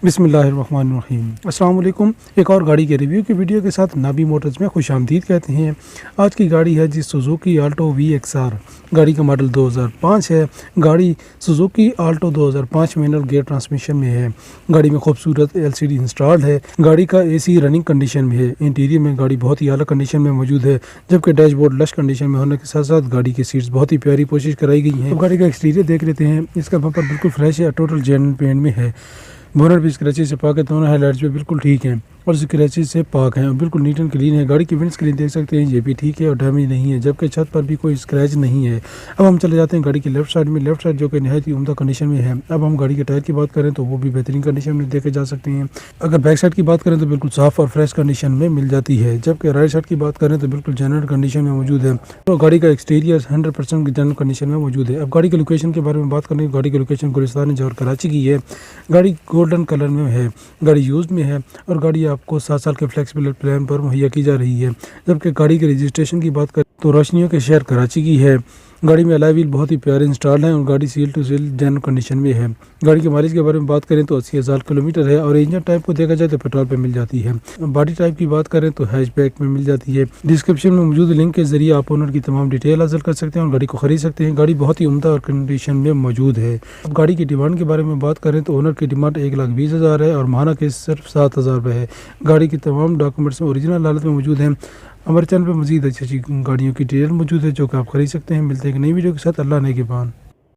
बिस्मिल्लाहिर्रहमानिर्रहीम। अस्सलाम वालेकुम। एक और गाड़ी के रिव्यू की वीडियो के साथ नाबी मोटर्स में खुशामदीद कहते हैं। आज की गाड़ी है जी सुजुकी आल्टो VXR। गाड़ी का मॉडल 2005 है। गाड़ी Suzuki Alto 2005 manual gear transmission में है। गाड़ी में खूबसूरत LCD इंस्टॉल्ड है। गाड़ी का AC रनिंग कंडीशन में है। इंटीरियर में गाड़ी बहुत ही आला कंडीशन में मौजूद है, जबकि डैशबोर्ड लश कंडीशन में होने के साथ साथ गाड़ी की सीट्स बहुत ही प्यारी कोशिश कराई गई हैं। तो गाड़ी का एक्सटीरियर देख लेते हैं। इसका बम्पर बिल्कुल फ्रेश है, टोटल जेन्युइन पेंट में है। बोनट भी स्क्रैचेस से पाक है, दोनों हेडलाइट्स भी बिल्कुल ठीक हैं और स्क्रैचेस से पाक हैं और बिल्कुल नीट एंड क्लीन है। गाड़ी की विंड स्क्रीन देख सकते हैं, ये भी ठीक है और डैमेज नहीं है, जबकि छत पर भी कोई स्क्रैच नहीं है। अब हम चले जाते हैं गाड़ी की लेफ्ट साइड जो कि नहायत ही उम्दा कंडीशन में है। अब हम गाड़ी के टायर की बात करें तो वो भी बेहतरीन कंडीशन में देखे जा सकते हैं। अगर बैक साइड की बात करें तो बिल्कुल साफ और फ्रेश कंडीशन में मिल जाती है, जबकि राइट साइड की बात करें तो बिल्कुल जेन्युइन कंडीशन में मौजूद है। तो गाड़ी का एक्सटीरियर 100% जेन्युइन कंडीशन में मौजूद है। अब गाड़ी के लोकेशन के बारे में बात करें, गाड़ी की लोकेशन गुलिस्तान जौहर कराची की है। गाड़ी गोल्डन कलर में है, गाड़ी यूज्ड में है और गाड़ी आपको 7 साल के फ्लेक्सिबल प्लान पर मुहैया की जा रही है। जबकि गाड़ी के रजिस्ट्रेशन की बात करें तो रोशनियों के शहर कराची की है। गाड़ी में अलॉय व्हील बहुत ही प्यारे इंस्टॉल्ड हैं और गाड़ी seal to seal genuine condition में है। गाड़ी के माइलेज के बारे में बात करें तो 80,000 किलोमीटर है और इंजन टाइप को देखा जाए तो पेट्रोल पे मिल जाती है। बॉडी टाइप की बात करें तो हैचबैक में मिल जाती है। डिस्क्रिप्शन में मौजूद लिंक के जरिए आप ओनर की तमाम डिटेल हासिल कर सकते हैं और गाड़ी को खरीद सकते हैं। गाड़ी बहुत ही उम्दा और कंडीशन में मौजूद है। अब गाड़ी की डिमांड के बारे में बात करें तो ओनर की डिमांड 1,20,000 है और माहाना के सिर्फ 7,000 रुपये है। गाड़ी की तमाम डॉक्यूमेंट्स ओरिजिनल हालत में मौजूद हैं। हमारे चैनल पर मज़ीद अच्छी अच्छी गाड़ियों की डिटेल मौजूद है जो कि आप खरीद सकते हैं। मिलते हैं एक नई वीडियो के साथ। अल्लाह नेगेबान।